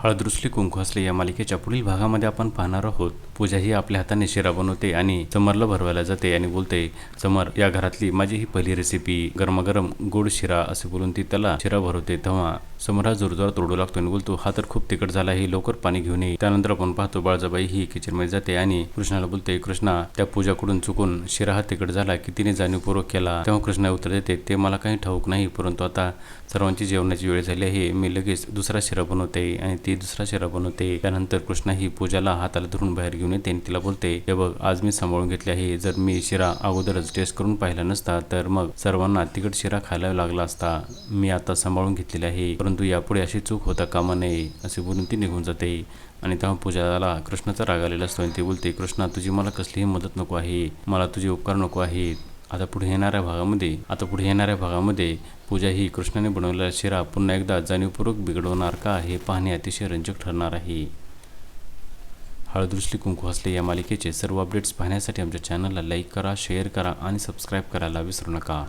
हळद रुसली कुंकू हसले या मालिकेच्या पुढील भागामध्ये आपण पाहणार आहोत. पूजा ही आपल्या हाताने शिरा बनवते आणि समरला भरवायला जाते आणि बोलते, समर, या घरातली माझी ही पहिली रेसिपी, गरमागरम गोड शिरा, असे बोलून ती त्याला शिरा भरवते. तेव्हा समर हा जोरजोरात ओरडू लागतो आणि बोलतो, हा तर खूप तिखट झाला आहे, लवकर पाणी घेऊन ये. त्यानंतर आपण पाहतो बाळजाबाई ही किचनमध्ये जाते आणि कृष्णाला बोलते, कृष्णा, त्या पूजाकडून चुकून शिरा हा तिखट झाला की तिने जाणीवपूर्वक केला. तेव्हा कृष्णा उत्तर देते, ते मला काही ठाऊक नाही, परंतु आता सर्वांची जेवणाची वेळ झाली आहे, मी लगेच दुसरा शिरा बनवते. आणि ती दुसरा शिरा बनवते. त्यानंतर कृष्णा ही पूजाला हाताला धरून बाहेर घेऊन येते आणि तिला बोलते, हे बघ, आज मी सांभाळून घेतले आहे, जर मी शिरा अगोदरच टेस्ट करून पाहिला नसता तर मग सर्वांना तिखट शिरा खायला लागला असता. मी आता सांभाळून घेतलेले आहे, परंतु यापुढे अशी चूक होता कामा नये, असे बोलून ती निघून जाते. आणि तेव्हा पूजाला कृष्णाचा राग आलेला असतो आणि ती बोलते, कृष्णा, तुझी मला कसलीही मदत नको आहे, मला तुझे उपकार नको आहेत. आता पुढे येणाऱ्या भागामध्ये पूजा ही कृष्णाने बनवलेला शिरा पुन्हा एकदा जाणीवपूर्वक बिघडवणार का, हे पाहणे अतिशय रंजक ठरणार आहे. हळद रुसली कुंकू हसले या मालिकेचे सर्व अपडेट्स पाहण्यासाठी आमच्या चॅनलला लाईक करा, शेअर करा आणि सबस्क्राईब करायला विसरू नका.